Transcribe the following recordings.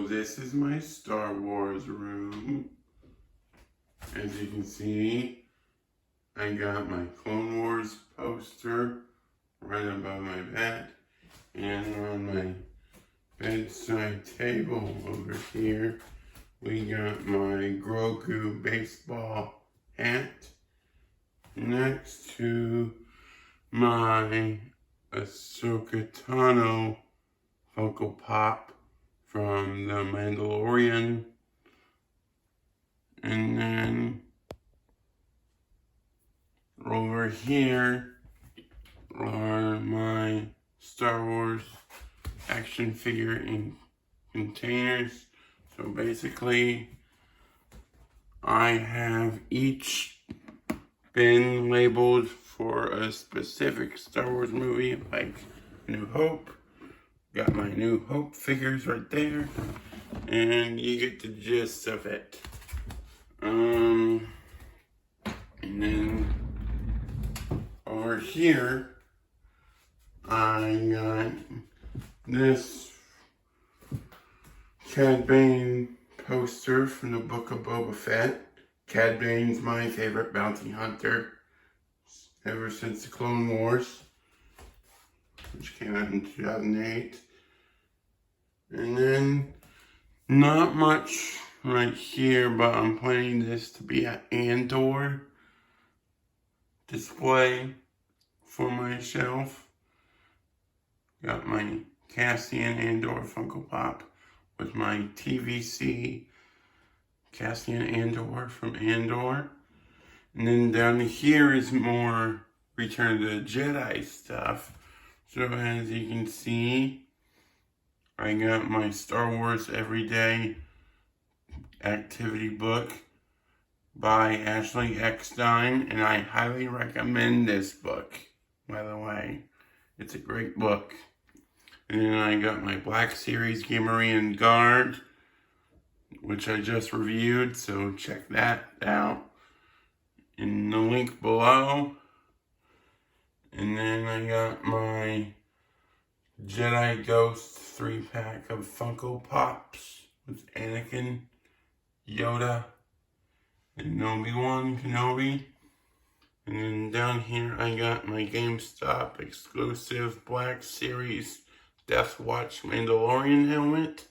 this is my Star Wars room. As you can see, I got my Clone Wars poster right above my bed. And on my bedside table over here, we got my Grogu baseball hat next to my Ahsoka Tano Funko Pop from The Mandalorian. And then over here are my Star Wars action figure in containers. So basically, I have each bin labeled for a specific Star Wars movie, like New Hope. Got my New Hope figures right there, and you get the gist of it. And then over here, I got this Cad Bane poster from the Book of Boba Fett. Cad Bane's my favorite bounty hunter ever since the Clone Wars, which came out in 2008. And then, not much right here, but I'm planning this to be an Andor display for my shelf. Got my Cassian Andor Funko Pop with my TVC Cassian Andor from Andor. And then down here is more Return of the Jedi stuff. So as you can see, I got my Star Wars Everyday Activity book by Ashley Eckstein, and I highly recommend this book, by the way. It's a great book. And then I got my Black Series Gamorrean Guard, which I just reviewed, so check that out in the link below. And then I got my Jedi Ghost 3-pack of Funko Pops with Anakin, Yoda, and Obi-Wan Kenobi. And then down here I got my GameStop exclusive Black Series Death Watch Mandalorian helmet.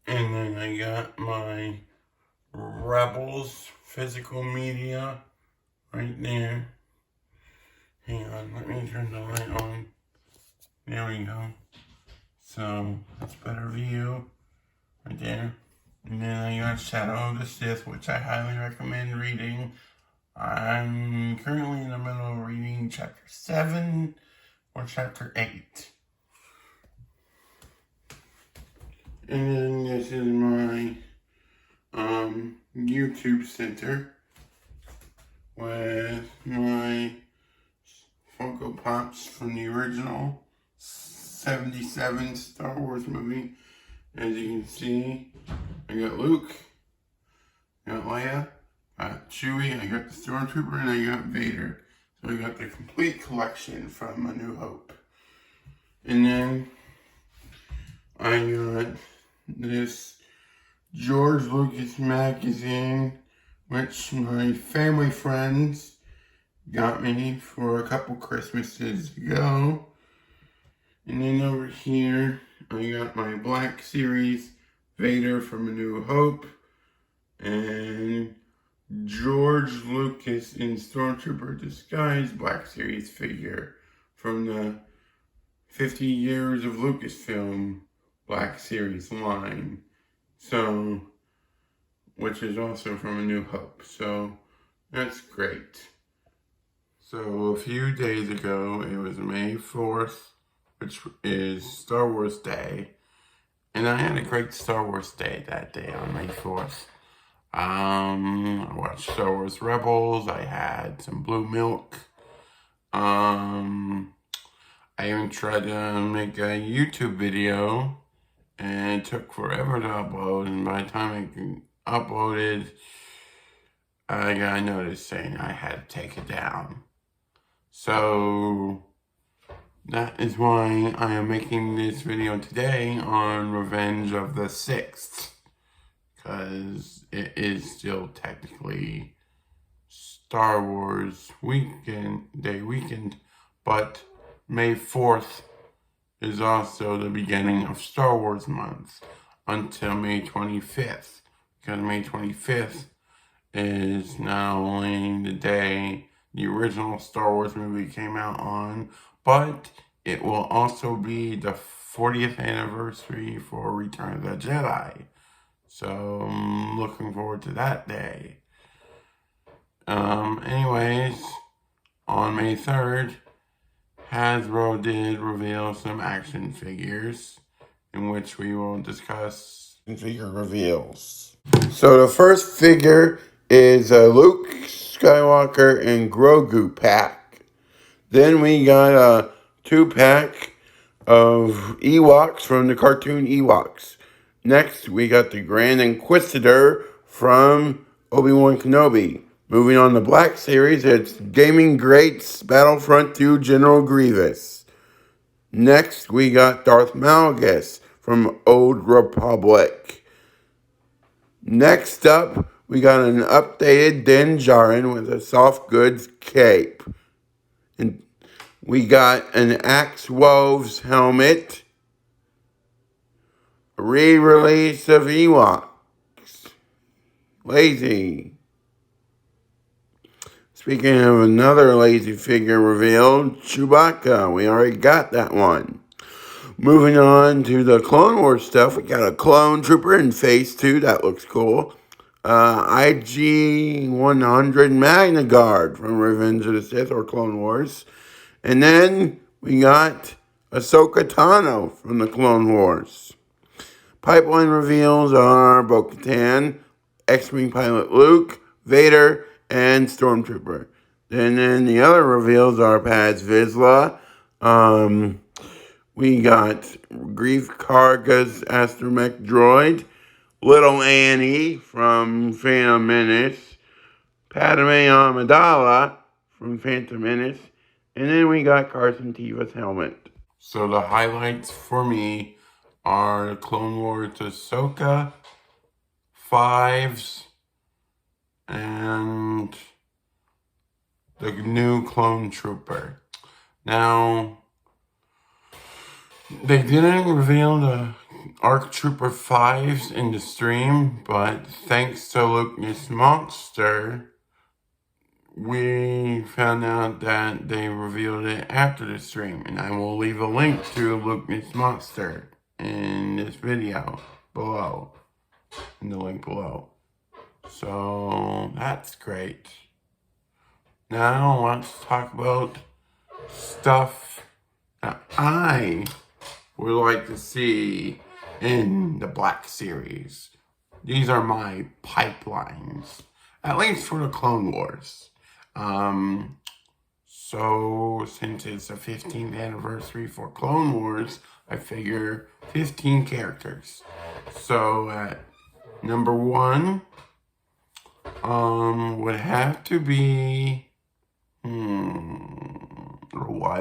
And then I got my Rebels physical media right there. Hang on, let me turn the light on. There we go. So, that's better view right there. And then I got Shadow of the Sith, which I highly recommend reading. I'm currently in the middle of reading chapter 7 or chapter 8. And then this is my YouTube center with my Funko Pops from the original 77 Star Wars movie. As you can see, I got Luke, I got Leia, I got Chewie, I got the Stormtrooper, and I got Vader. So I got the complete collection from A New Hope. And then I got this George Lucas magazine, which my family friends got me for a couple Christmases ago. And then over here, I got my Black Series Vader from A New Hope and George Lucas in Stormtrooper Disguise Black Series figure from the 50 Years of Lucasfilm Black Series line. So, which is also from A New Hope. So, that's great. So, a few days ago, it was May 4th, which is Star Wars Day. And I had a great Star Wars Day that day on May 4th. I watched Star Wars Rebels. I had some blue milk. I even tried to make a YouTube video, and it took forever to upload. And by the time I uploaded, I got a notice saying I had to take it down. So That is why I am making this video today on Revenge of the Sixth, because it is still technically Star Wars weekend, but May 4th is also the beginning of Star Wars month until May 25th, because May 25th is not only the day the original Star Wars movie came out on, but it will also be the 40th anniversary for Return of the Jedi. So I'm looking forward to that day. Anyways, on May 3rd, Hasbro did reveal some action figures, in which we will discuss figure reveals. So the first figure is a Luke Skywalker and Grogu pack. Then we got a 2-pack of Ewoks from the cartoon Ewoks. Next, we got the Grand Inquisitor from Obi-Wan Kenobi. Moving on to Black Series, it's Gaming Greats Battlefront 2 General Grievous. Next, we got Darth Malgus from Old Republic. Next up, we got an updated Din Djarin with a soft goods cape. And we got an Axe Woves helmet. A re-release of Ewoks. Lazy. Speaking of another lazy figure revealed, Chewbacca. We already got that one. Moving on to the Clone Wars stuff, we got a Clone Trooper in Phase 2. That looks cool. IG-100 Magna Guard from Revenge of the Sith or Clone Wars. And then we got Ahsoka Tano from the Clone Wars. Pipeline reveals are Bo-Katan, X-Wing pilot Luke, Vader, and Stormtrooper. And then the other reveals are Paz Vizsla. We got Greef Karga's astromech droid, Little Annie from Phantom Menace, Padme Amidala from Phantom Menace, and then we got Carson Teva's helmet. So the highlights for me are Clone Wars Ahsoka, Fives, and the new Clone Trooper. Now, they didn't reveal the ARC Trooper 5s in the stream, but thanks to Lucas Monster, we found out that they revealed it after the stream. And I will leave a link to Lucas Monster in this video below, in the link below. So that's great. Now let's talk about stuff that I would like to see in the Black Series. These are my pipelines, at least for the Clone Wars. So since it's the 15th anniversary for Clone Wars, I figure 15 characters. So at number 1, would have to be, I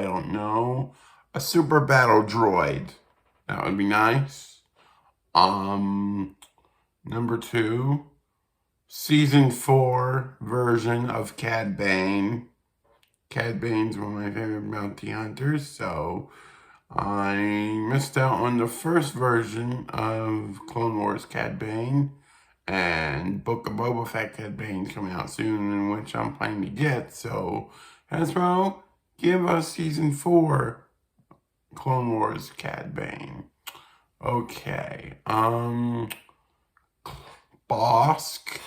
don't know, a super battle droid. That would be nice. Number 2, Season 4 version of Cad Bane. Cad Bane's one of my favorite bounty hunters, so I missed out on the first version of Clone Wars Cad Bane, and Book of Boba Fett Cad Bane's coming out soon, in which I'm planning to get, so Hasbro, give us Season 4 Clone Wars Cad Bane. Okay, Bossk,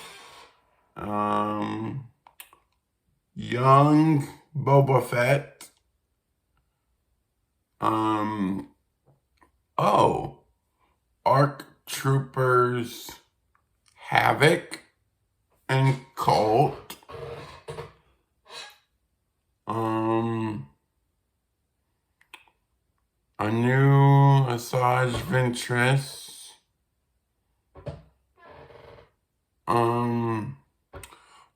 young Boba Fett, ARC Troopers Havoc and Colt, a new Asajj Ventress,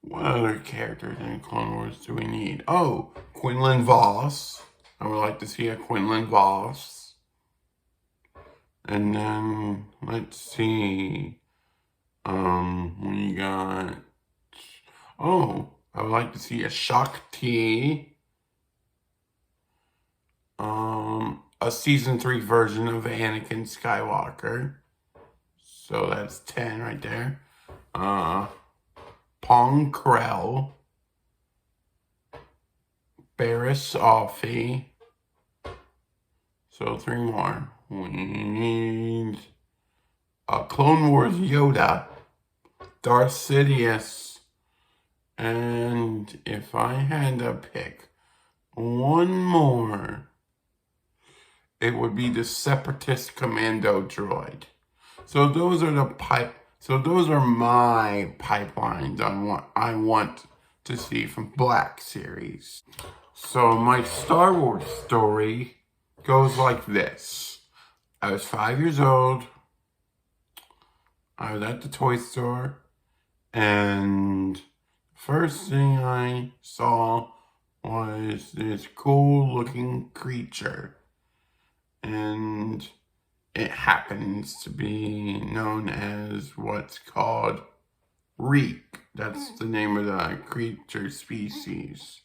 what other characters in Clone Wars do we need? Oh, Quinlan Voss, I would like to see a Quinlan Voss. And then, let's see. We got... Oh, I would like to see a Shakti. A season 3 version of Anakin Skywalker. So that's 10 right there. Pong Krell. Barriss Offee. So 3 more. We need a Clone Wars Yoda. Darth Sidious. And if I had to pick one more, it would be the Separatist Commando droid. So those are my pipelines on what I want to see from Black Series. So my Star Wars story goes like this. I was 5 years old. I was at the toy store, and first thing I saw was this cool looking creature, and it happens to be known as what's called Reek. That's the name of the creature species.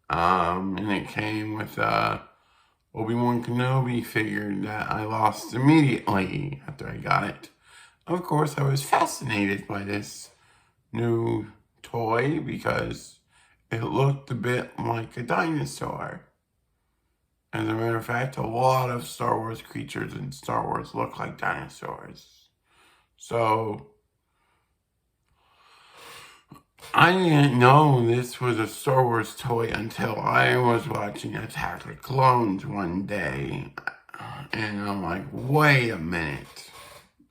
And it came with a Obi-Wan Kenobi figure that I lost immediately after I got it. Of course, I was fascinated by this new toy because it looked a bit like a dinosaur. As a matter of fact, a lot of Star Wars creatures in Star Wars look like dinosaurs. So, I didn't know this was a Star Wars toy until I was watching Attack of the Clones one day. And I'm like, wait a minute.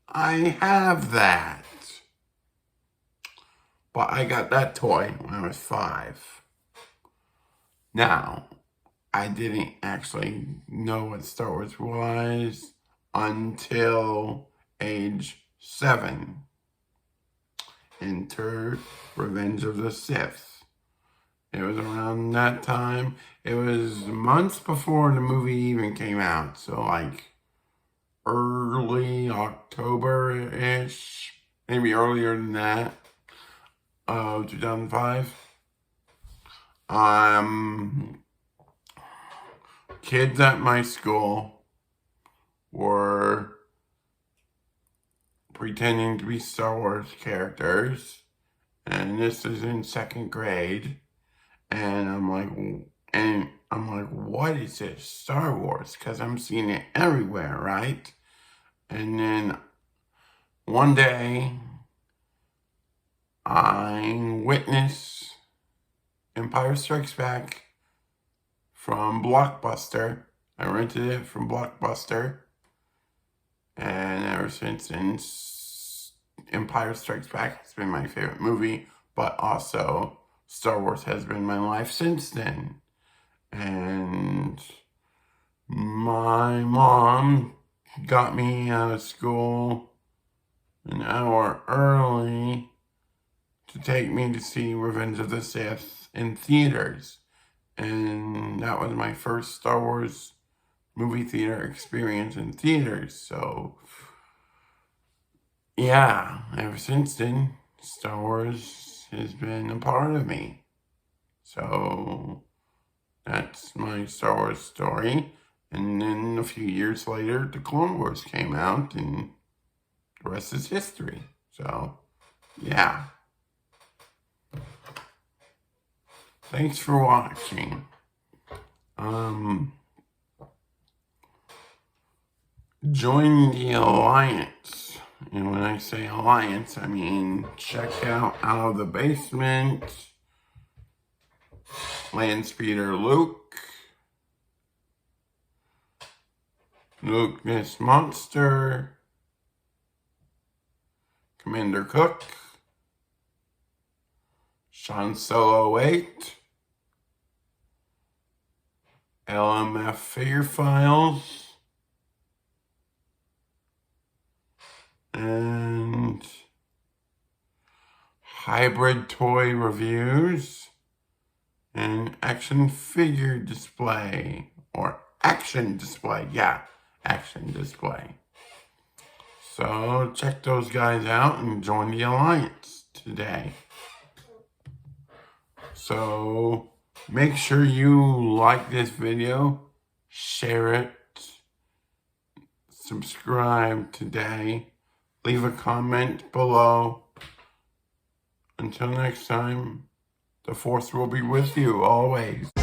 I have that. But I got that toy when I was 5. Now, I didn't actually know what Star Wars was until age 7. Enter Revenge of the Sith. It was around that time. It was months before the movie even came out. So like early October-ish. Maybe earlier than that. 2005. Kids at my school were pretending to be Star Wars characters, and this is in 2nd grade, and I'm like, what is this Star Wars? Because I'm seeing it everywhere, right? And then one day, I witnessed Empire Strikes Back from Blockbuster. I rented it from Blockbuster. And ever since then, Empire Strikes Back has been my favorite movie. But also, Star Wars has been my life since then. And my mom got me out of school an hour early to take me to see Revenge of the Sith in theaters. And that was my first Star Wars movie theater experience in theaters. So, yeah, ever since then, Star Wars has been a part of me. So, that's my Star Wars story. And then a few years later, the Clone Wars came out, and the rest is history. So, yeah. Thanks for watching. Join the Alliance. And when I say Alliance, I mean check out Out of the Basement, Landspeeder Luke, Luke This Monster, Commander Cook, Sean Solo 8, LMF Figure Files, and Hybrid Toy Reviews, and Action Figure Display or action display. Yeah, action display. So check those guys out and join the alliance today. So make sure you like this video, share it, subscribe today, leave a comment below. Until next time, the Force will be with you always.